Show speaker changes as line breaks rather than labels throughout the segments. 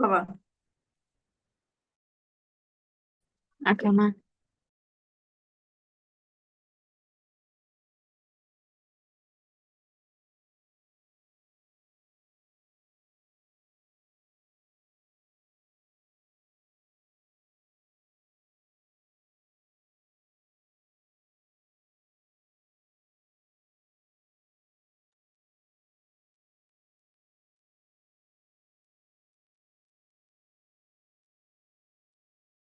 apa?
Agama.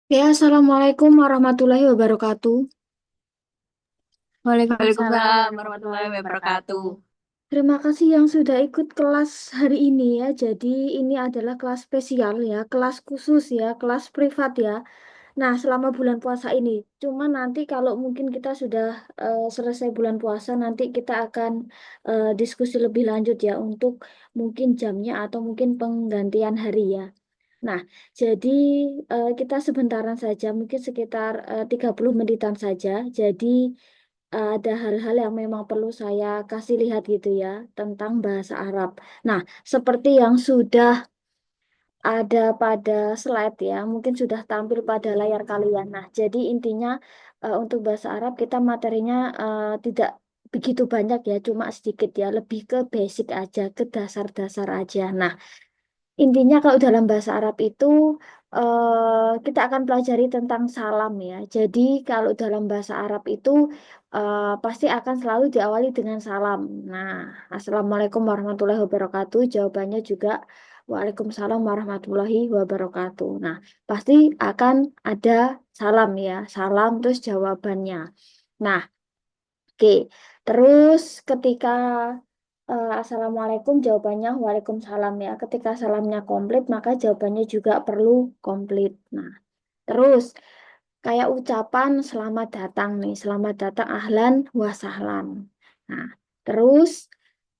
Ya, Assalamualaikum warahmatullahi wabarakatuh. Waalaikumsalam
Waalaikumsalam
warahmatullahi
warahmatullahi
wabarakatuh.
wabarakatuh.
Terima kasih yang sudah ikut kelas hari ini ya. Jadi ini adalah kelas spesial ya, kelas khusus ya, kelas privat ya. Nah, selama bulan puasa ini. Cuma nanti kalau mungkin kita sudah selesai bulan puasa, nanti kita akan diskusi lebih lanjut ya untuk mungkin jamnya atau mungkin penggantian hari ya. Nah, jadi kita sebentaran saja, mungkin sekitar 30 menitan saja. Jadi ada hal-hal yang memang perlu saya kasih lihat gitu ya tentang bahasa Arab. Nah, seperti yang sudah ada pada slide ya, mungkin sudah tampil pada layar kalian. Nah, jadi intinya untuk bahasa Arab kita materinya tidak begitu banyak ya, cuma sedikit ya, lebih ke basic aja, ke dasar-dasar aja. Nah, intinya kalau dalam bahasa Arab itu kita akan pelajari tentang salam ya. Jadi kalau dalam bahasa Arab itu pasti akan selalu diawali dengan salam. Nah, Assalamualaikum warahmatullahi wabarakatuh. Jawabannya juga Waalaikumsalam warahmatullahi wabarakatuh. Nah, pasti akan ada salam ya. Salam terus jawabannya. Nah, oke. Terus ketika Assalamualaikum jawabannya Waalaikumsalam ya. Ketika salamnya komplit maka jawabannya juga perlu komplit. Nah, terus kayak ucapan selamat datang nih. Selamat datang ahlan wa sahlan. Nah, terus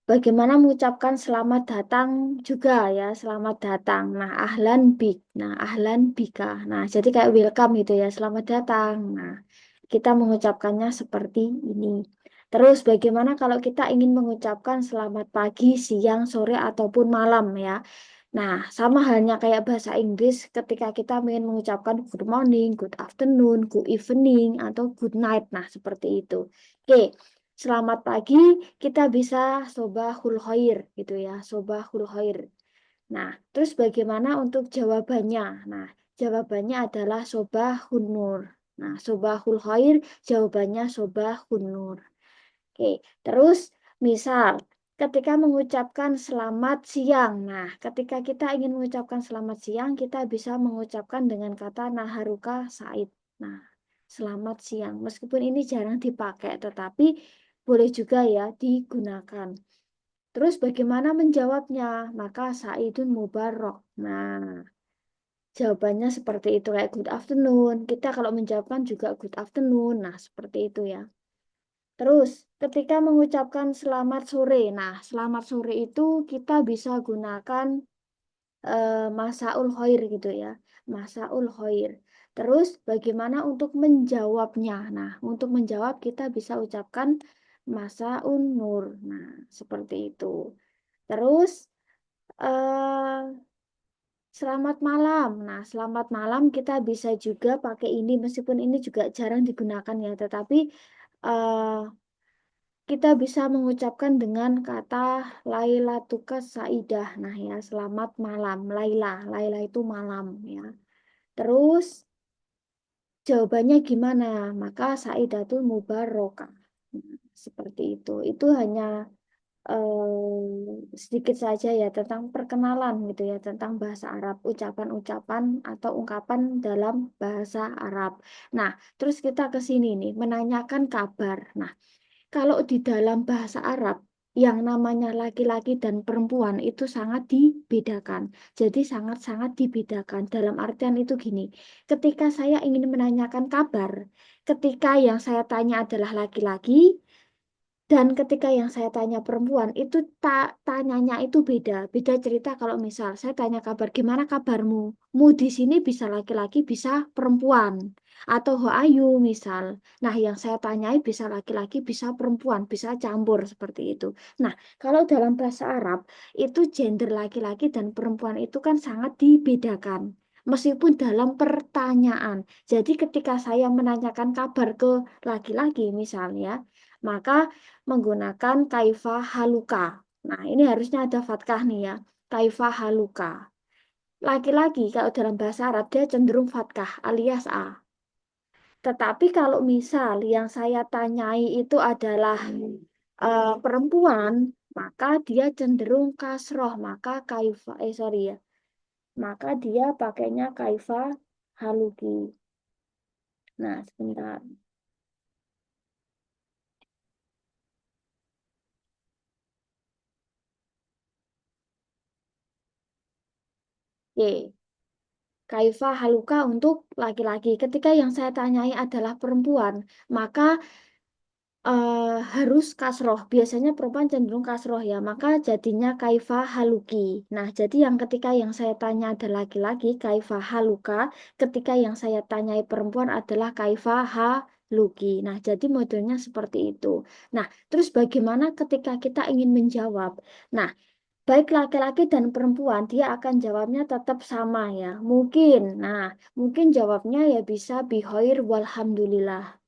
bagaimana mengucapkan selamat datang juga ya. Selamat datang. Nah, ahlan bik. Nah, ahlan bika. Nah, jadi kayak welcome gitu ya. Selamat datang. Nah, kita mengucapkannya seperti ini. Terus bagaimana kalau kita ingin mengucapkan selamat pagi, siang, sore, ataupun malam ya. Nah, sama halnya kayak bahasa Inggris ketika kita ingin mengucapkan good morning, good afternoon, good evening, atau good night. Nah, seperti itu. Oke, selamat pagi kita bisa sobahul khair gitu ya, sobahul khair. Nah, terus bagaimana untuk jawabannya? Nah, jawabannya adalah sobahun nur. Nah, sobahul khair jawabannya sobahun nur. Oke, terus misal ketika mengucapkan selamat siang. Nah, ketika kita ingin mengucapkan selamat siang, kita bisa mengucapkan dengan kata naharuka said. Nah, selamat siang. Meskipun ini jarang dipakai, tetapi boleh juga ya digunakan. Terus bagaimana menjawabnya? Maka Saidun Mubarok. Nah, jawabannya seperti itu kayak good afternoon. Kita kalau menjawabkan juga good afternoon. Nah, seperti itu ya. Terus ketika mengucapkan selamat sore. Nah, selamat sore itu kita bisa gunakan masaul khair gitu ya. Masaul khair. Terus bagaimana untuk menjawabnya? Nah, untuk menjawab kita bisa ucapkan masaun nur. Nah, seperti itu. Terus eh selamat malam. Nah, selamat malam kita bisa juga pakai ini meskipun ini juga jarang digunakan ya, tetapi eh kita bisa mengucapkan dengan kata Lailatuka Saidah. Nah, ya, selamat malam. Laila, Laila itu malam ya. Terus jawabannya gimana? Maka Saidatul Mubarokah. Nah, seperti itu. Itu hanya sedikit saja ya tentang perkenalan gitu ya tentang bahasa Arab, ucapan-ucapan atau ungkapan dalam bahasa Arab. Nah, terus kita ke sini nih menanyakan kabar. Nah, kalau di dalam bahasa Arab yang namanya laki-laki dan perempuan itu sangat dibedakan. Jadi sangat-sangat dibedakan. Dalam artian itu gini, ketika saya ingin menanyakan kabar, ketika yang saya tanya adalah laki-laki, Dan ketika yang saya tanya perempuan itu tanyanya itu beda. Beda cerita kalau misal saya tanya kabar gimana kabarmu? Mu di sini bisa laki-laki, bisa perempuan. Atau how are you misal. Nah, yang saya tanyai bisa laki-laki, bisa perempuan, bisa campur seperti itu. Nah, kalau dalam bahasa Arab itu gender laki-laki dan perempuan itu kan sangat dibedakan. Meskipun dalam pertanyaan. Jadi ketika saya menanyakan kabar ke laki-laki misalnya, maka menggunakan kaifa haluka. Nah, ini harusnya ada fathah nih ya. Kaifa haluka. Laki-laki kalau dalam bahasa Arab dia cenderung fathah alias A. Tetapi kalau misal yang saya tanyai itu adalah perempuan, maka dia cenderung kasroh. Maka kaifa, sorry ya. Maka dia pakainya kaifa haluki. Nah, sebentar. Oke. Kaifa haluka untuk laki-laki. Ketika yang saya tanyai adalah perempuan, maka harus kasroh. Biasanya perempuan cenderung kasroh ya, maka jadinya kaifa haluki. Nah, jadi yang ketika yang saya tanya adalah laki-laki, kaifa haluka. Ketika yang saya tanyai perempuan adalah kaifa haluki. Nah, jadi modelnya seperti itu. Nah, terus bagaimana ketika kita ingin menjawab? Nah, baik laki-laki dan perempuan, dia akan jawabnya tetap sama ya. Mungkin, nah, mungkin jawabnya ya bisa bihoir walhamdulillah.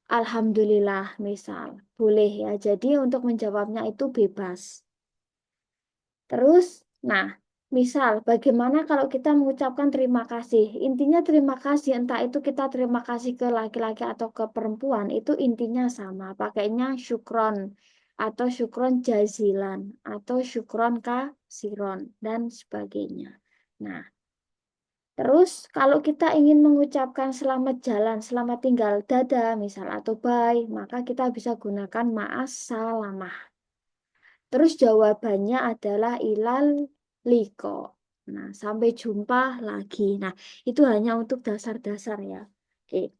Alhamdulillah, misal. Boleh ya. Jadi untuk menjawabnya itu bebas. Terus, nah, misal bagaimana kalau kita mengucapkan terima kasih? Intinya terima kasih, entah itu kita terima kasih ke laki-laki atau ke perempuan, itu intinya sama. Pakainya syukron atau syukron jazilan atau syukron kasiron dan sebagainya. Nah, terus kalau kita ingin mengucapkan selamat jalan, selamat tinggal, dadah misal atau bye, maka kita bisa gunakan ma'as salamah. Terus jawabannya adalah ilal liko. Nah, sampai jumpa lagi. Nah, itu hanya untuk dasar-dasar ya. Oke.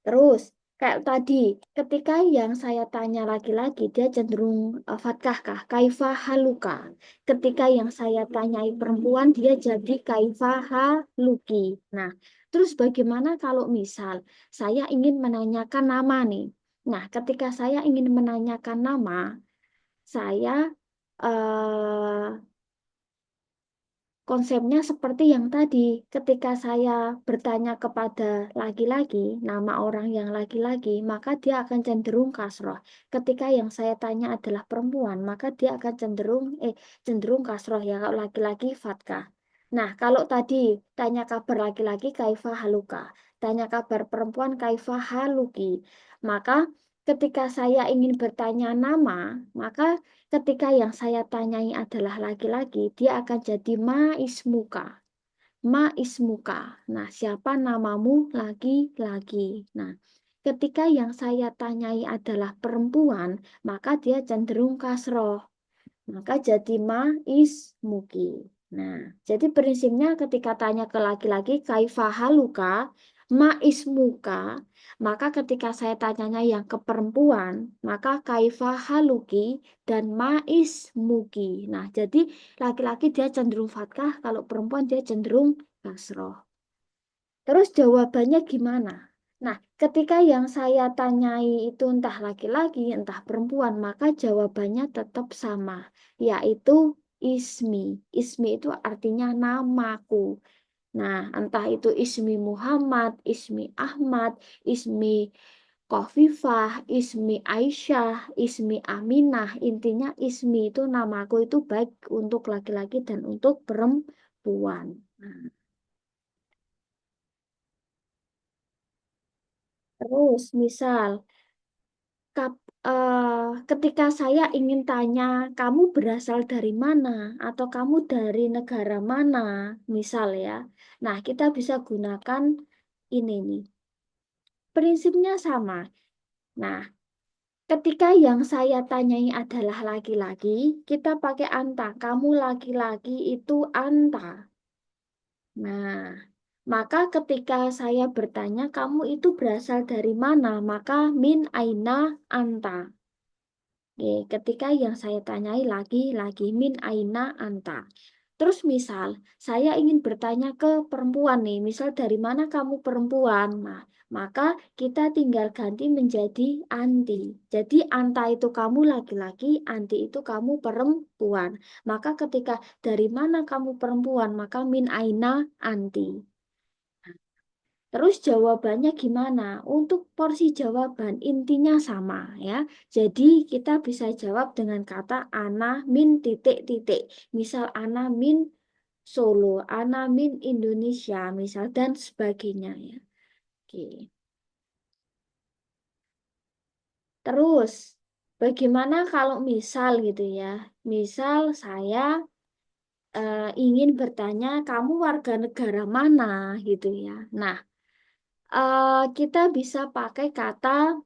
Terus, kayak tadi, ketika yang saya tanya laki-laki, dia cenderung fatkah kah? Kaifa haluka. Ketika yang saya tanyai perempuan, dia jadi kaifa haluki. Nah, terus bagaimana kalau misal saya ingin menanyakan nama nih? Nah, ketika saya ingin menanyakan nama, saya eh, konsepnya seperti yang tadi, ketika saya bertanya kepada laki-laki, nama orang yang laki-laki, maka dia akan cenderung kasroh. Ketika yang saya tanya adalah perempuan, maka dia akan cenderung kasroh ya kalau laki-laki fatkah. Nah, kalau tadi tanya kabar laki-laki kaifa haluka, tanya kabar perempuan kaifa haluki, maka ketika saya ingin bertanya nama, maka ketika yang saya tanyai adalah laki-laki, dia akan jadi ma ismuka. Ma ismuka. Nah, siapa namamu laki-laki? Nah, ketika yang saya tanyai adalah perempuan, maka dia cenderung kasroh. Maka jadi ma ismuki. Nah, jadi prinsipnya ketika tanya ke laki-laki, kaifa haluka, ma ismuka, maka ketika saya tanyanya yang ke perempuan, maka kaifa haluki dan ma ismuki. Nah, jadi laki-laki dia cenderung fathah, kalau perempuan dia cenderung kasroh. Terus jawabannya gimana? Nah, ketika yang saya tanyai itu entah laki-laki, entah perempuan, maka jawabannya tetap sama, yaitu ismi. Ismi itu artinya namaku. Nah, entah itu ismi Muhammad, ismi Ahmad, ismi Kofifah, ismi Aisyah, ismi Aminah. Intinya ismi itu namaku itu baik untuk laki-laki dan untuk perempuan. Nah, terus misal ketika saya ingin tanya, kamu berasal dari mana atau kamu dari negara mana, misal ya. Nah, kita bisa gunakan ini nih. Prinsipnya sama. Nah, ketika yang saya tanyai adalah laki-laki, kita pakai anta. Kamu laki-laki itu anta. Nah, Maka ketika saya bertanya, kamu itu berasal dari mana? Maka min aina anta. Oke, ketika yang saya tanyai lagi min aina anta. Terus misal saya ingin bertanya ke perempuan nih, misal dari mana kamu perempuan? Nah, maka kita tinggal ganti menjadi anti. Jadi anta itu kamu laki-laki, anti itu kamu perempuan. Maka ketika dari mana kamu perempuan, maka min aina anti. Terus jawabannya gimana? Untuk porsi jawaban intinya sama ya. Jadi kita bisa jawab dengan kata ana min titik-titik. Misal ana min Solo, ana min Indonesia, misal dan sebagainya ya. Oke. Terus bagaimana kalau misal gitu ya? Misal saya ingin bertanya kamu warga negara mana gitu ya. Nah, kita bisa pakai kata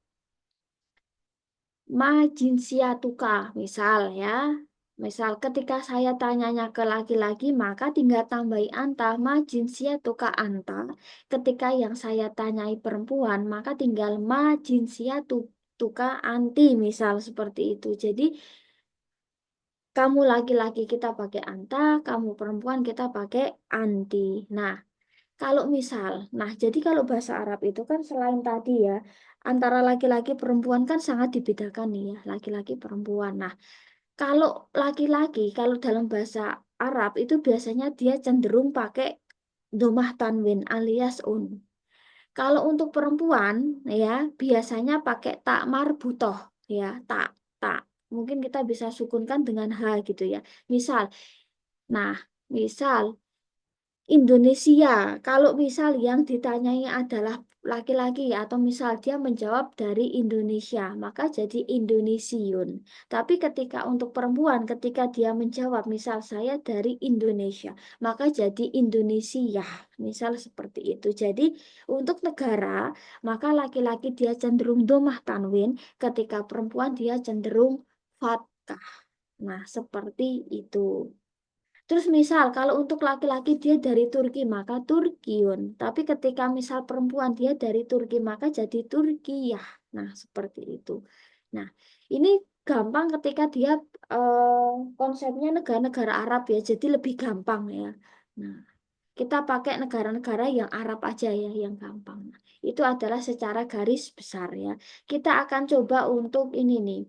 ma jinsiatuka, misal ya. Misal ketika saya tanyanya ke laki-laki, maka tinggal tambahi anta, ma jinsiatuka anta. Ketika yang saya tanyai perempuan, maka tinggal ma jinsiatuka anti, misal seperti itu. Jadi, kamu laki-laki kita pakai anta, kamu perempuan kita pakai anti. Nah, kalau misal, nah jadi kalau bahasa Arab itu kan selain tadi ya, antara laki-laki perempuan kan sangat dibedakan nih ya, laki-laki perempuan. Nah, kalau laki-laki, kalau dalam bahasa Arab itu biasanya dia cenderung pakai domah tanwin alias un. Kalau untuk perempuan ya biasanya pakai tak marbutoh ya, tak. Mungkin kita bisa sukunkan dengan ha gitu ya. Misal, nah, misal Indonesia, kalau misal yang ditanyai adalah laki-laki atau misal dia menjawab dari Indonesia, maka jadi Indonesiun. Tapi ketika untuk perempuan, ketika dia menjawab, misal saya dari Indonesia, maka jadi Indonesia, misal seperti itu. Jadi untuk negara, maka laki-laki dia cenderung domah tanwin, ketika perempuan dia cenderung fathah. Nah, seperti itu. Terus misal kalau untuk laki-laki dia dari Turki maka Turkiun. Tapi ketika misal perempuan dia dari Turki maka jadi Turkiyah. Nah, seperti itu. Nah, ini gampang ketika dia konsepnya negara-negara Arab ya. Jadi lebih gampang ya. Nah, kita pakai negara-negara yang Arab aja ya yang gampang. Nah, itu adalah secara garis besar ya. Kita akan coba untuk ini nih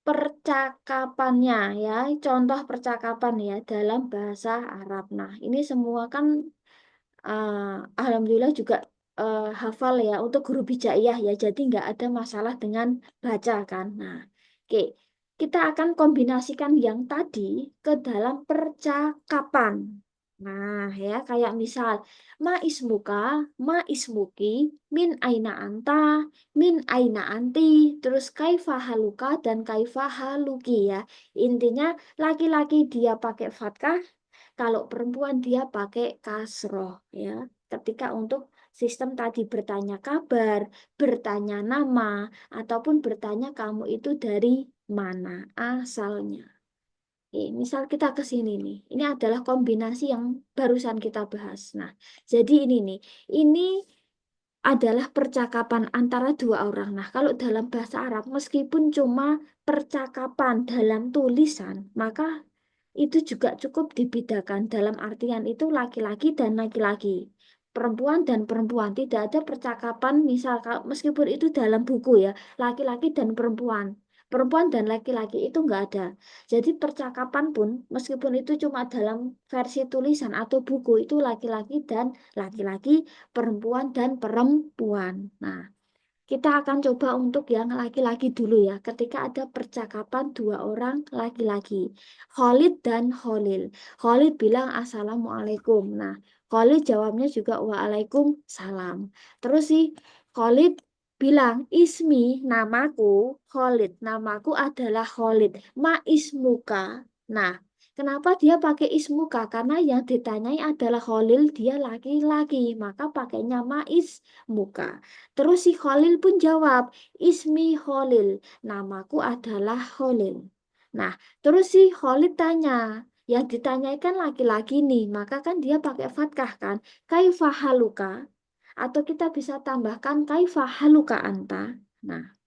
percakapannya ya, contoh percakapan ya dalam bahasa Arab. Nah, ini semua kan alhamdulillah juga hafal ya untuk guru hijaiyah ya, jadi nggak ada masalah dengan baca kan. Nah, oke, kita akan kombinasikan yang tadi ke dalam percakapan. Nah, ya kayak misal ma ismuka, ma ismuki, min aina anta, min aina anti, terus kaifa haluka dan kaifa haluki ya. Intinya laki-laki dia pakai fathah, kalau perempuan dia pakai kasroh ya. Ketika untuk sistem tadi bertanya kabar, bertanya nama, ataupun bertanya kamu itu dari mana asalnya. Misal kita ke sini nih, ini adalah kombinasi yang barusan kita bahas. Nah, jadi ini nih, ini adalah percakapan antara dua orang. Nah, kalau dalam bahasa Arab, meskipun cuma percakapan dalam tulisan, maka itu juga cukup dibedakan dalam artian itu laki-laki dan laki-laki, perempuan dan perempuan. Tidak ada percakapan misal meskipun itu dalam buku ya, laki-laki dan perempuan. Perempuan dan laki-laki itu enggak ada. Jadi percakapan pun meskipun itu cuma dalam versi tulisan atau buku itu laki-laki dan laki-laki, perempuan dan perempuan. Nah, kita akan coba untuk yang laki-laki dulu ya. Ketika ada percakapan dua orang laki-laki, Khalid dan Khalil. Khalid bilang Assalamualaikum. Nah, Khalid jawabnya juga Waalaikumsalam. Terus sih Khalid bilang Ismi, namaku Khalid. Namaku adalah Khalid. Ma ismuka. Nah, kenapa dia pakai ismuka? Karena yang ditanyai adalah Khalil, dia laki-laki. Maka pakainya ma ismuka. Terus si Khalil pun jawab, Ismi Khalil, namaku adalah Khalil. Nah, terus si Khalid tanya, Yang ditanyakan laki-laki nih, maka kan dia pakai fatkah kan. Kaifa haluka? Atau kita bisa tambahkan kaifa haluka anta. Nah,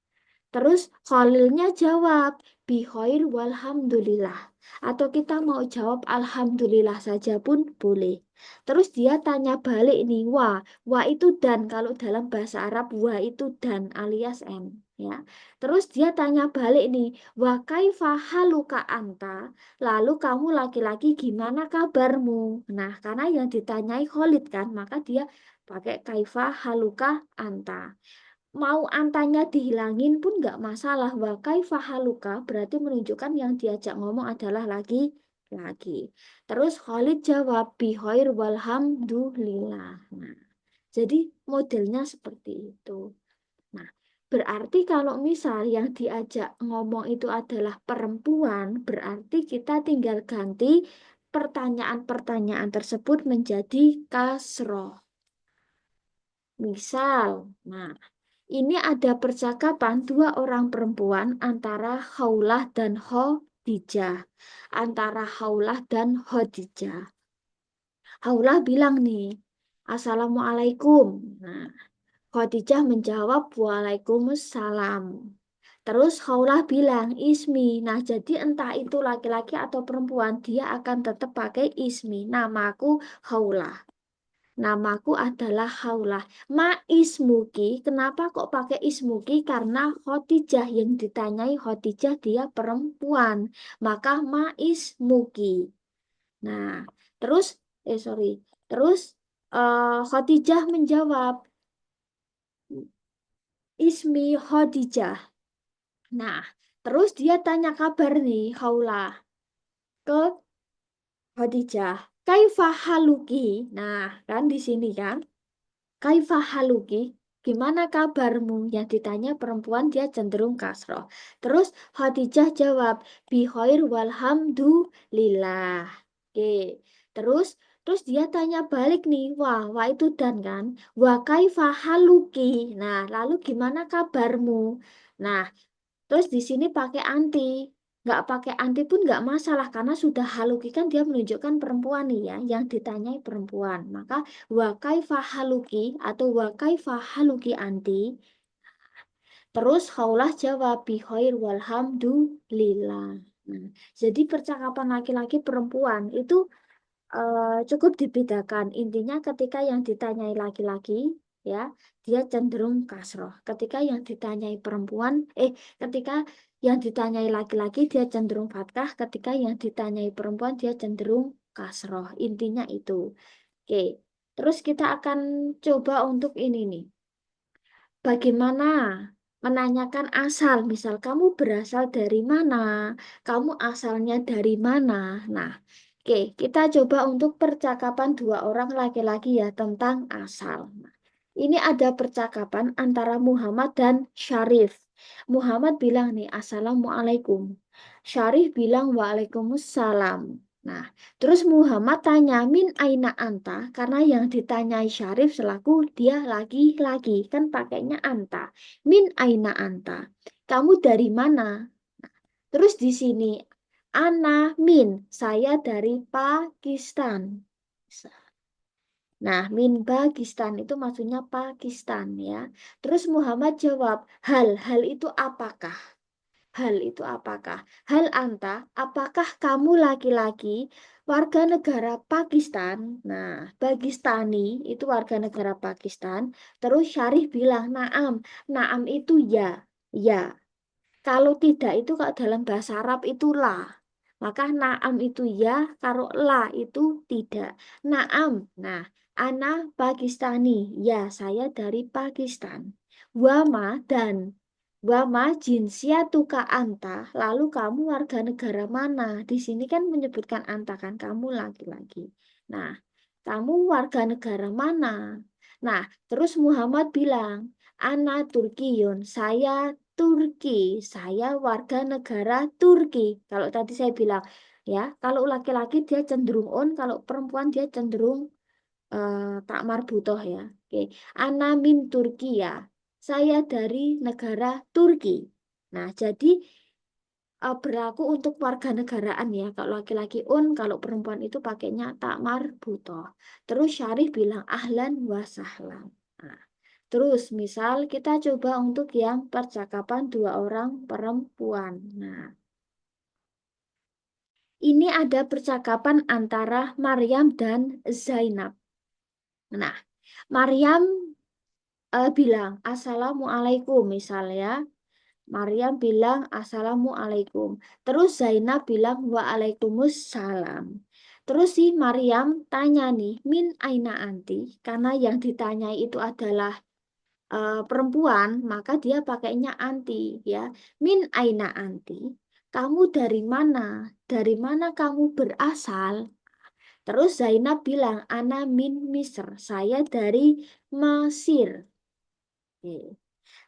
terus Khalilnya jawab, bihoir walhamdulillah. Atau kita mau jawab alhamdulillah saja pun boleh. Terus dia tanya balik nih, wa itu dan. Kalau dalam bahasa Arab, wa itu dan alias n. Ya. Terus dia tanya balik nih, wa kaifa haluka anta. Lalu kamu laki-laki gimana kabarmu? Nah, karena yang ditanyai Khalid kan, maka dia pakai kaifa haluka anta. Mau antanya dihilangin pun nggak masalah. Wa kaifa haluka berarti menunjukkan yang diajak ngomong adalah lagi. Terus Khalid jawab bihoir walhamdulillah. Nah, jadi modelnya seperti itu. Nah, berarti kalau misal yang diajak ngomong itu adalah perempuan, berarti kita tinggal ganti pertanyaan-pertanyaan tersebut menjadi kasroh. Misal, nah, ini ada percakapan dua orang perempuan antara Khaulah dan Khadijah. Antara Khaulah dan Khadijah. Khaulah bilang nih, Assalamualaikum. Nah, Khadijah menjawab, Waalaikumsalam. Terus Khaulah bilang, Ismi. Nah, jadi entah itu laki-laki atau perempuan, dia akan tetap pakai Ismi. Namaku Khaulah. Namaku adalah Haulah. Ma ismuki, kenapa kok pakai ismuki? Karena Khotijah yang ditanyai Khotijah dia perempuan. Maka ma ismuki. Nah, terus, sorry. Terus Khotijah menjawab, Ismi Khadijah. Nah, terus dia tanya kabar nih, Haulah, ke Khadijah. Kaifa haluki? Nah, kan di sini kan. Kaifah haluki, gimana kabarmu? Yang ditanya perempuan dia cenderung kasroh. Terus Khadijah jawab, bihoir walhamdulillah. Oke. Terus terus dia tanya balik nih, wah itu dan kan, wa kaifah haluki. Nah, lalu gimana kabarmu? Nah, terus di sini pakai anti. Nggak pakai anti pun nggak masalah karena sudah haluki kan dia menunjukkan perempuan nih ya yang ditanyai perempuan. Maka wa kaifa haluki atau wa kaifa haluki anti. Terus Khaulah jawab bihoir walhamdulillah. Nah, jadi percakapan laki-laki perempuan itu cukup dibedakan. Intinya ketika yang ditanyai laki-laki, ya, dia cenderung kasroh. Ketika yang ditanyai perempuan, ketika yang ditanyai laki-laki, dia cenderung fathah. Ketika yang ditanyai perempuan, dia cenderung kasroh. Intinya itu. Oke. Terus kita akan coba untuk ini nih. Bagaimana menanyakan asal? Misal kamu berasal dari mana? Kamu asalnya dari mana? Nah, oke, kita coba untuk percakapan dua orang laki-laki ya tentang asal. Nah, ini ada percakapan antara Muhammad dan Syarif. Muhammad bilang nih, Assalamualaikum. Syarif bilang Waalaikumsalam. Nah, terus Muhammad tanya, min aina anta? Karena yang ditanyai Syarif selaku dia lagi-lagi. Kan pakainya anta. Min aina anta? Kamu dari mana? Terus di sini, ana min. Saya dari Pakistan. Nah, min Pakistan itu maksudnya Pakistan ya. Terus Muhammad jawab, hal itu apakah? Hal itu apakah? Hal anta, apakah kamu laki-laki warga negara Pakistan? Nah, Pakistani itu warga negara Pakistan. Terus Syarif bilang, naam. Naam itu ya. Ya. Kalau tidak itu kalau dalam bahasa Arab itu la. Maka naam itu ya, kalau la itu tidak. Naam. Nah, ana Pakistani. Ya, saya dari Pakistan. Wama dan Wama jinsiatuka anta. Lalu kamu warga negara mana? Di sini kan menyebutkan anta kan kamu laki-laki. Nah, kamu warga negara mana? Nah, terus Muhammad bilang, Ana Turkiyun, saya Turki, saya warga negara Turki. Kalau tadi saya bilang, ya, kalau laki-laki dia cenderung on, kalau perempuan dia cenderung tak marbutoh ya. Oke, Ana min Turkiya, saya dari negara Turki. Nah, jadi berlaku untuk warga negaraan ya. Kalau laki-laki kalau perempuan itu pakainya tak marbutoh. Terus Syarif bilang ahlan wa sahlan. Nah, terus misal kita coba untuk yang percakapan dua orang perempuan. Nah, ini ada percakapan antara Maryam dan Zainab. Nah, Maryam bilang Assalamualaikum misalnya. Maryam bilang Assalamualaikum. Terus Zainab bilang Waalaikumsalam. Terus si Maryam tanya nih, Min aina anti? Karena yang ditanyai itu adalah perempuan, maka dia pakainya anti ya. Min aina anti? Kamu dari mana? Dari mana kamu berasal? Terus Zainab bilang, Ana min Misr. Saya dari Mesir. Oke.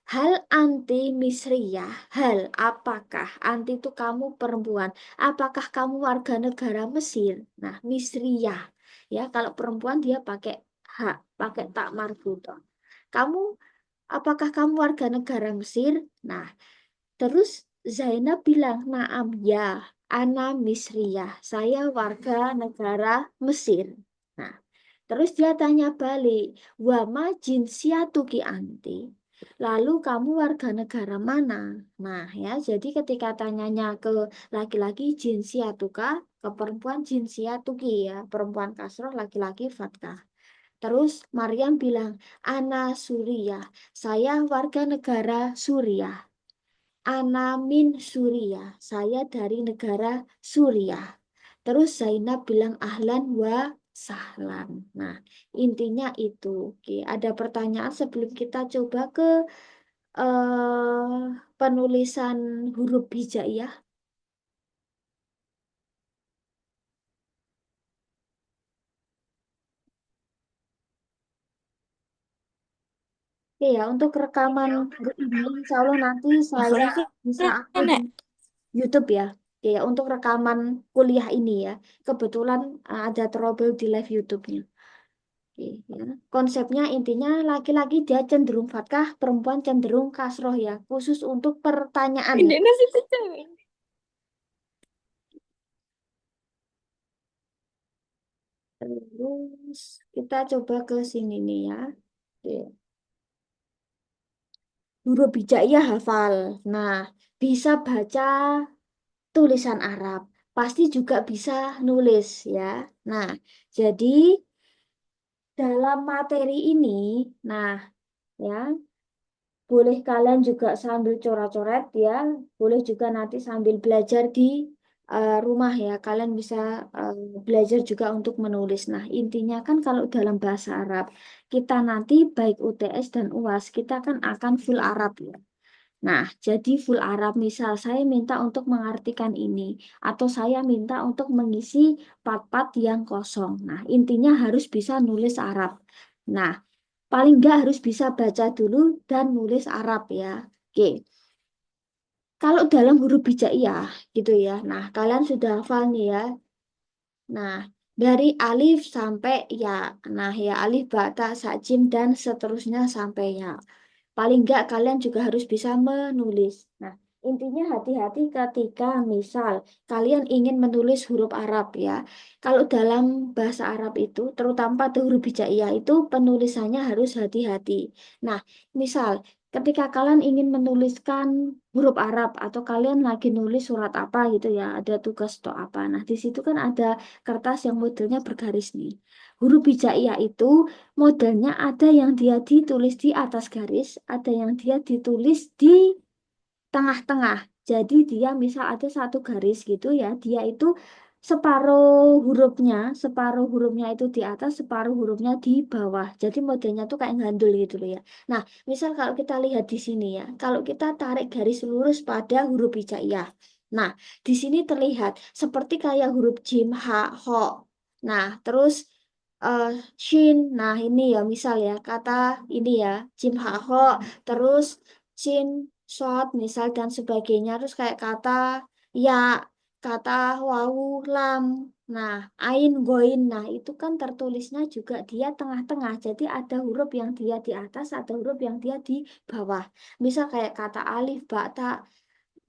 Hal anti misriyah, hal apakah anti itu kamu perempuan, apakah kamu warga negara Mesir? Nah, misriyah ya kalau perempuan dia pakai hak, pakai tak marbutoh. Kamu apakah kamu warga negara Mesir? Nah, terus Zainab bilang, "Naam ya, ana misriyah. Saya warga negara Mesir." Nah, terus dia tanya balik, "Wama jinsiatuki anti?" Lalu kamu warga negara mana? Nah, ya, jadi ketika tanyanya ke laki-laki jinsiatuka, ke perempuan jinsiatuki ya, perempuan kasroh, laki-laki fatkah. Terus Maryam bilang, Ana Suriah, saya warga negara Suriah. Ana min Suriah, saya dari negara Suriah. Terus Zainab bilang ahlan wa sahlan. Nah, intinya itu. Oke, ada pertanyaan sebelum kita coba ke penulisan huruf hijaiyah. Oke ya, untuk rekaman ini, insya Allah nanti saya
Makasih
bisa upload di
Nek.
YouTube ya. Oke ya, untuk rekaman kuliah ini ya. Kebetulan ada trouble di live YouTube-nya. Oke, ya. Konsepnya intinya laki-laki dia cenderung fatkah, perempuan cenderung kasroh ya. Khusus untuk pertanyaan ya.
Ini nasi cewek.
Terus kita coba ke sini nih ya. Oke. Huruf hijaiyah hafal. Nah, bisa baca tulisan Arab. Pasti juga bisa nulis ya. Nah, jadi dalam materi ini, nah ya, boleh kalian juga sambil coret-coret ya. Boleh juga nanti sambil belajar di rumah ya. Kalian bisa eh, belajar juga untuk menulis. Nah, intinya kan kalau dalam bahasa Arab, kita nanti baik UTS dan UAS, kita kan akan full Arab ya. Nah, jadi full Arab, misal saya minta untuk mengartikan ini, atau saya minta untuk mengisi part-part yang kosong. Nah, intinya harus bisa nulis Arab. Nah, paling nggak harus bisa baca dulu dan nulis Arab ya. Oke, kalau dalam huruf hijaiyah gitu ya. Nah, kalian sudah hafal nih ya. Nah, dari alif sampai ya. Nah, ya alif, ba, ta, sa, jim, dan seterusnya sampai ya. Paling enggak kalian juga harus bisa menulis. Nah, intinya hati-hati ketika misal kalian ingin menulis huruf Arab ya. Kalau dalam bahasa Arab itu, terutama pada huruf hijaiyah itu penulisannya harus hati-hati. Nah, misal ketika kalian ingin menuliskan huruf Arab atau kalian lagi nulis surat apa gitu ya, ada tugas atau apa. Nah, di situ kan ada kertas yang modelnya bergaris nih. Huruf hijaiyah itu modelnya ada yang dia ditulis di atas garis, ada yang dia ditulis di tengah-tengah. Jadi dia misal ada satu garis gitu ya, dia itu separuh hurufnya itu di atas, separuh hurufnya di bawah. Jadi modelnya tuh kayak gandul gitu loh ya. Nah, misal kalau kita lihat di sini ya, kalau kita tarik garis lurus pada huruf hijaiyah. Nah, di sini terlihat seperti kayak huruf jim, ha, ho. Nah, terus eh, shin. Nah, ini ya misal ya kata ini ya jim, ha, ho. Terus sin, short misal dan sebagainya terus kayak kata ya, kata wawu, lam, nah ain, goin, nah itu kan tertulisnya juga dia tengah-tengah, jadi ada huruf yang dia di atas, ada huruf yang dia di bawah, misal kayak kata alif, ba, ta,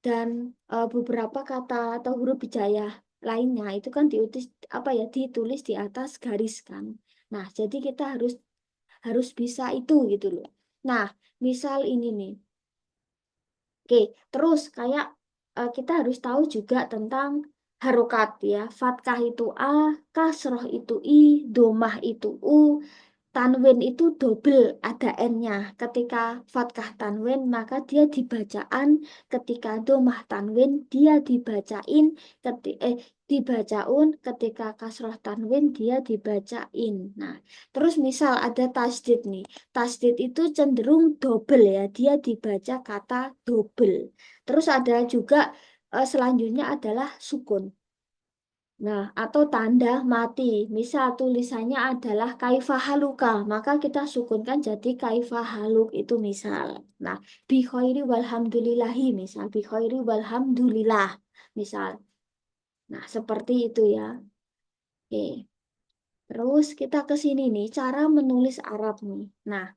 dan beberapa kata atau huruf hijaiyah lainnya itu kan diutis apa ya ditulis di atas garis kan. Nah, jadi kita harus harus bisa itu gitu loh. Nah, misal ini nih. Oke, terus kayak kita harus tahu juga tentang harokat ya. Fathah itu A, kasroh itu I, domah itu U, tanwin itu double ada N-nya. Ketika fathah tanwin maka dia dibacaan, ketika domah tanwin dia dibacain, dibacaun, ketika kasroh tanwin dia dibacain. Nah, terus misal ada tasdid nih. Tasdid itu cenderung double ya, dia dibaca kata double. Terus ada juga selanjutnya adalah sukun. Nah, atau tanda mati. Misal tulisannya adalah kaifahaluka, maka kita sukunkan jadi kaifahaluk itu misal. Nah, bi khairi walhamdulillahi misal, bi khairi walhamdulillah misal. Nah, seperti itu ya. Oke. Terus kita ke sini nih, cara menulis Arab nih. Nah,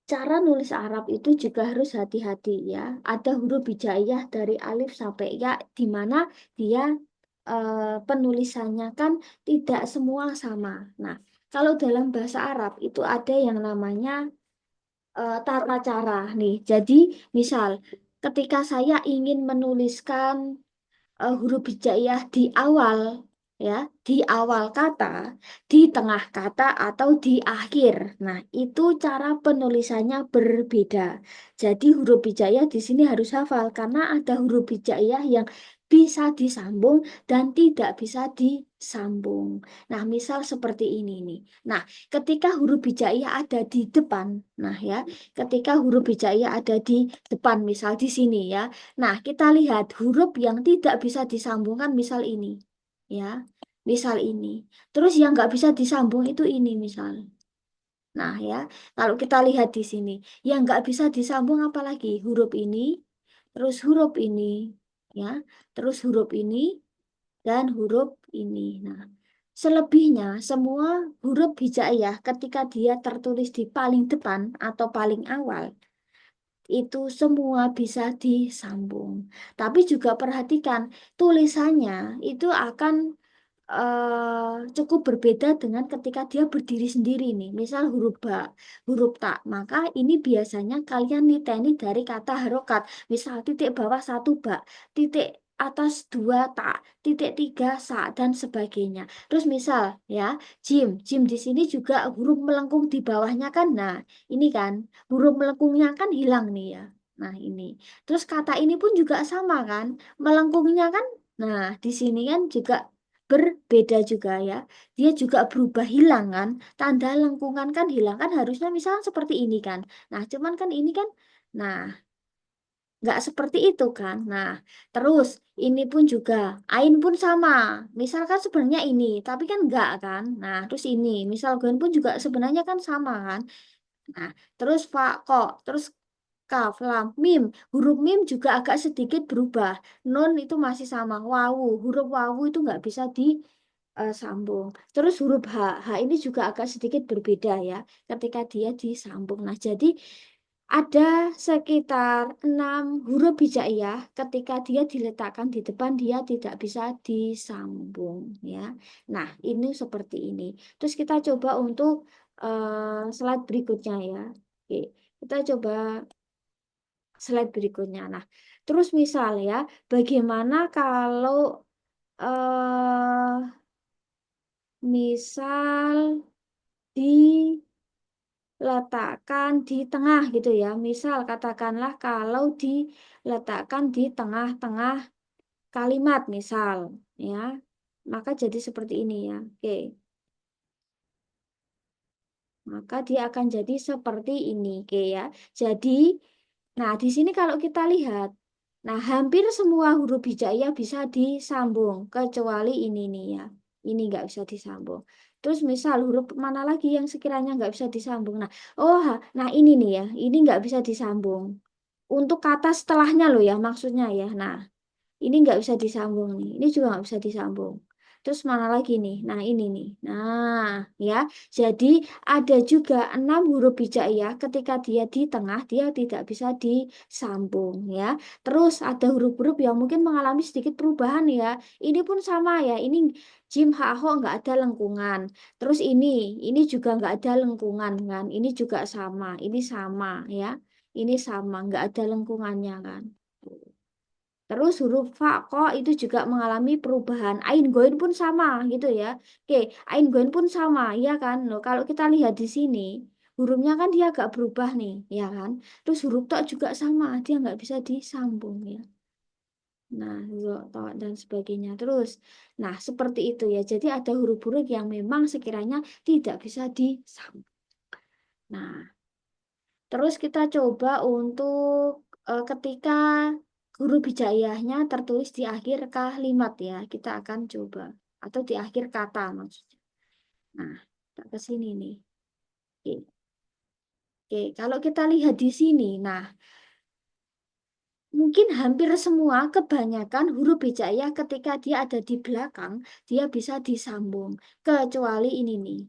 cara nulis Arab itu juga harus hati-hati ya. Ada huruf hijaiyah dari alif sampai ya, di mana dia penulisannya kan tidak semua sama. Nah, kalau dalam bahasa Arab itu ada yang namanya tata cara nih. Jadi, misal ketika saya ingin menuliskan huruf hijaiyah di awal ya, di awal kata, di tengah kata atau di akhir. Nah, itu cara penulisannya berbeda. Jadi huruf hijaiyah di sini harus hafal karena ada huruf hijaiyah yang bisa disambung dan tidak bisa disambung. Nah, misal seperti ini nih. Nah, ketika huruf hijaiyah ada di depan, nah ya, ketika huruf hijaiyah ada di depan misal di sini ya. Nah, kita lihat huruf yang tidak bisa disambungkan, misal ini, ya, misal ini. Terus yang nggak bisa disambung itu ini, misal. Nah, ya, kalau kita lihat di sini, yang nggak bisa disambung apalagi huruf ini, terus huruf ini, ya, terus huruf ini dan huruf ini. Nah, selebihnya semua huruf hijaiyah ketika dia tertulis di paling depan atau paling awal itu semua bisa disambung. Tapi juga perhatikan tulisannya itu akan cukup berbeda dengan ketika dia berdiri sendiri nih. Misal huruf ba, huruf tak, maka ini biasanya kalian niteni dari kata harokat. Misal titik bawah satu ba, titik atas dua tak, titik tiga sa dan sebagainya. Terus misal ya, jim di sini juga huruf melengkung di bawahnya kan. Nah, ini kan huruf melengkungnya kan hilang nih ya. Nah, ini. Terus kata ini pun juga sama kan, melengkungnya kan. Nah, di sini kan juga berbeda juga ya. Dia juga berubah hilang kan. Tanda lengkungan kan hilang kan harusnya misalnya seperti ini kan. Nah, cuman kan ini kan nah, nggak seperti itu kan. Nah, terus ini pun juga ain pun sama. Misalkan sebenarnya ini, tapi kan enggak kan. Nah, terus ini, misal gon pun juga sebenarnya kan sama kan. Nah, terus fa kok, terus kaf, lam, mim. Huruf mim juga agak sedikit berubah. Nun itu masih sama. Wawu, huruf wawu itu nggak bisa disambung. Terus huruf H, H ini juga agak sedikit berbeda ya ketika dia disambung. Nah, jadi ada sekitar 6 huruf hijaiyah ketika dia diletakkan di depan dia tidak bisa disambung ya. Nah, ini seperti ini. Terus kita coba untuk slide berikutnya ya. Oke, kita coba slide berikutnya. Nah, terus misal ya, bagaimana kalau misal diletakkan di tengah gitu ya. Misal katakanlah kalau diletakkan di tengah-tengah kalimat misal ya. Maka jadi seperti ini ya. Oke, maka dia akan jadi seperti ini. Oke ya. Jadi, nah di sini kalau kita lihat, nah hampir semua huruf hijaiyah bisa disambung kecuali ini nih ya. Ini nggak bisa disambung. Terus misal huruf mana lagi yang sekiranya nggak bisa disambung. Nah, nah ini nih ya, ini nggak bisa disambung. Untuk kata setelahnya loh ya maksudnya ya. Nah, ini nggak bisa disambung nih. Ini juga nggak bisa disambung. Terus mana lagi nih? Nah, ini nih. Nah, ya. Jadi ada juga 6 huruf hijaiyah ketika dia di tengah, dia tidak bisa disambung ya. Terus ada huruf-huruf yang mungkin mengalami sedikit perubahan ya. Ini pun sama ya. Ini jim, ha, ho nggak ada lengkungan. Terus ini juga nggak ada lengkungan kan. Ini juga sama ya. Ini sama, nggak ada lengkungannya kan. Terus huruf fa, ko itu juga mengalami perubahan. Ain goin pun sama gitu ya. Oke, ain goin pun sama, ya kan? Loh, kalau kita lihat di sini, hurufnya kan dia agak berubah nih, ya kan? Terus huruf tok juga sama, dia nggak bisa disambung ya. Nah, zo, to, dan sebagainya. Terus, nah seperti itu ya. Jadi ada huruf-huruf yang memang sekiranya tidak bisa disambung. Nah, terus kita coba untuk ketika huruf hijaiyahnya tertulis di akhir kalimat ya, kita akan coba atau di akhir kata maksudnya. Nah, kita ke sini nih. Oke, oke. Kalau kita lihat di sini, nah mungkin hampir semua, kebanyakan huruf hijaiyah ketika dia ada di belakang, dia bisa disambung. Kecuali ini nih,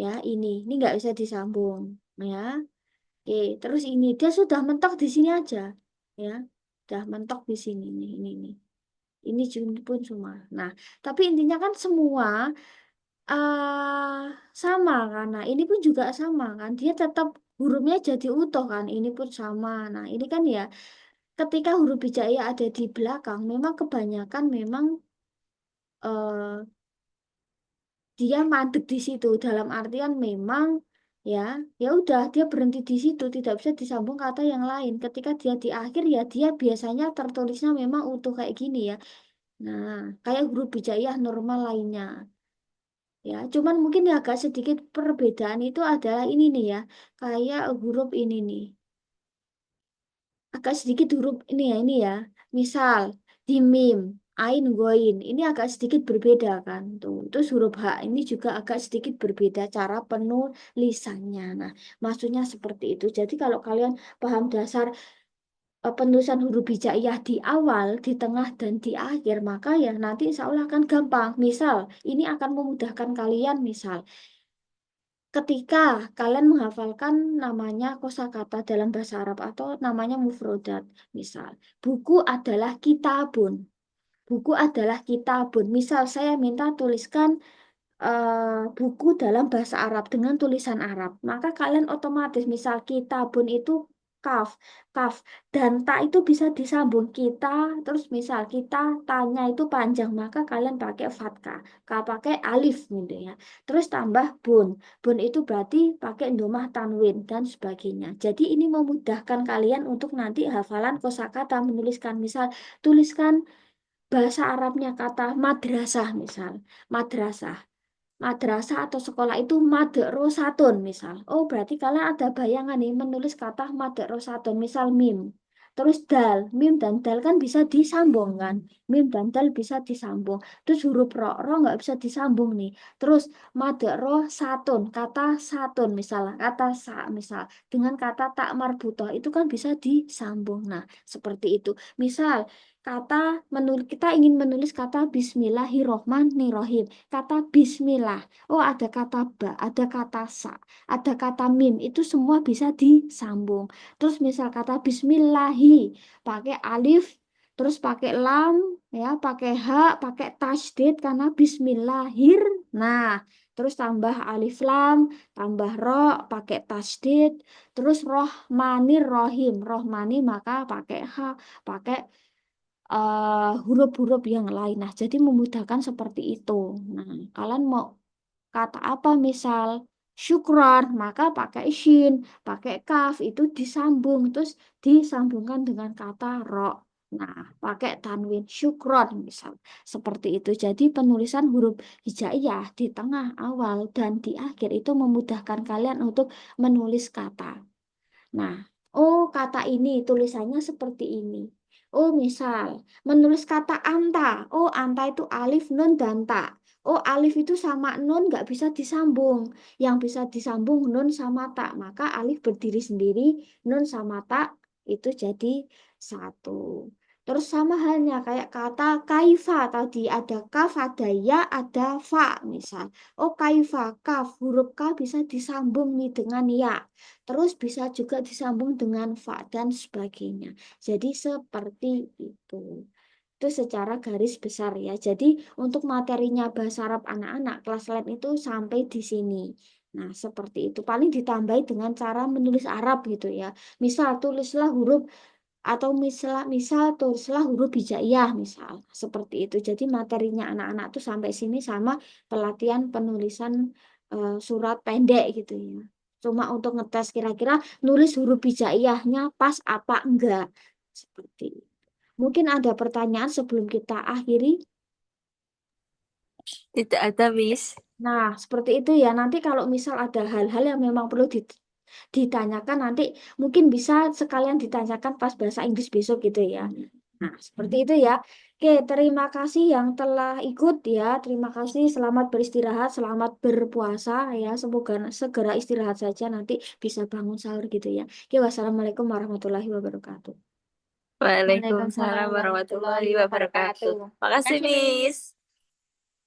ya ini nggak bisa disambung, ya. Oke, terus ini dia sudah mentok di sini aja, ya, sudah mentok di sini nih, ini pun semua. Nah, tapi intinya kan semua sama karena ini pun juga sama kan, dia tetap hurufnya jadi utuh kan, ini pun sama. Nah, ini kan ya, ketika huruf hijaiyah ada di belakang, memang kebanyakan memang eh, dia madek di situ dalam artian memang ya ya udah dia berhenti di situ tidak bisa disambung kata yang lain ketika dia di akhir ya dia biasanya tertulisnya memang utuh kayak gini ya. Nah, kayak huruf hijaiyah normal lainnya ya, cuman mungkin ya agak sedikit perbedaan itu adalah ini nih ya, kayak huruf ini nih, agak sedikit huruf ini ya. Misal di mim, ain, goin, ini agak sedikit berbeda kan. Tuh, terus huruf H ini juga agak sedikit berbeda cara penulisannya. Nah, maksudnya seperti itu. Jadi kalau kalian paham dasar penulisan huruf hijaiyah di awal, di tengah, dan di akhir, maka ya nanti insya Allah akan gampang. Misal, ini akan memudahkan kalian, misal. Ketika kalian menghafalkan namanya kosakata dalam bahasa Arab atau namanya mufrodat, misal, buku adalah kitabun. Buku adalah kitabun. Misal saya minta tuliskan buku dalam bahasa Arab dengan tulisan Arab, maka kalian otomatis misal kitabun itu kaf, kaf dan ta itu bisa disambung kita, terus misal kita tanya itu panjang, maka kalian pakai fathah, pakai alif gitu ya. Terus tambah bun, bun itu berarti pakai domah tanwin dan sebagainya. Jadi ini memudahkan kalian untuk nanti hafalan kosakata menuliskan misal tuliskan bahasa Arabnya kata madrasah misal, madrasah. Madrasah atau sekolah itu madrosatun misal. Oh, berarti kalian ada bayangan nih menulis kata madrosatun misal mim. Terus dal, mim dan dal kan bisa disambung kan? Mim dan dal bisa disambung. Terus huruf ro nggak bisa disambung nih. Terus madrosatun, kata satun misal, kata sa misal dengan kata tak marbutoh itu kan bisa disambung. Nah, seperti itu. Misal kata kita ingin menulis kata Bismillahirrohmanirrohim, kata Bismillah, oh ada kata ba, ada kata sa, ada kata mim, itu semua bisa disambung. Terus misal kata Bismillahi pakai alif, terus pakai lam, ya pakai ha, pakai tasdid karena Bismillahir. Nah, terus tambah alif lam, tambah ro, pakai tasdid, terus rohmanir rohim, rohmani maka pakai ha, pakai huruf-huruf yang lain. Nah, jadi memudahkan seperti itu. Nah, kalian mau kata apa misal syukron, maka pakai shin, pakai kaf, itu disambung, terus disambungkan dengan kata ro. Nah, pakai tanwin syukron misal. Seperti itu. Jadi penulisan huruf hijaiyah di tengah, awal, dan di akhir itu memudahkan kalian untuk menulis kata. Nah, oh kata ini tulisannya seperti ini. Oh misal, menulis kata anta. Oh anta itu alif, nun, dan ta. Oh alif itu sama nun nggak bisa disambung. Yang bisa disambung nun sama ta. Maka alif berdiri sendiri, nun sama ta itu jadi satu. Terus sama halnya kayak kata kaifa tadi ada kaf, ada ya, ada fa misal. Oh kaifa, kaf, huruf K bisa disambung nih dengan ya. Terus bisa juga disambung dengan fa dan sebagainya. Jadi seperti itu. Itu secara garis besar ya. Jadi untuk materinya bahasa Arab anak-anak kelas lain itu sampai di sini. Nah, seperti itu. Paling ditambahi dengan cara menulis Arab gitu ya. Misal tulislah huruf atau misal tulislah huruf hijaiyah misal seperti itu. Jadi materinya anak-anak tuh sampai sini sama pelatihan penulisan surat pendek gitu ya. Cuma untuk ngetes kira-kira nulis huruf hijaiyahnya pas apa enggak seperti itu. Mungkin ada pertanyaan sebelum kita akhiri.
Tidak ada, Miss.
Nah, seperti itu ya. Nanti kalau misal ada hal-hal yang memang perlu ditanyakan, nanti mungkin bisa sekalian ditanyakan pas bahasa Inggris besok gitu ya. Nah, seperti itu ya. Oke, terima kasih yang telah ikut ya. Terima kasih, selamat beristirahat, selamat berpuasa ya. Semoga segera istirahat saja nanti bisa bangun sahur gitu ya. Oke, wassalamualaikum warahmatullahi wabarakatuh.
Waalaikumsalam
Waalaikumsalam
warahmatullahi
warahmatullahi
wabarakatuh.
wabarakatuh.
Makasih,
Kasih, Miss.
Miss.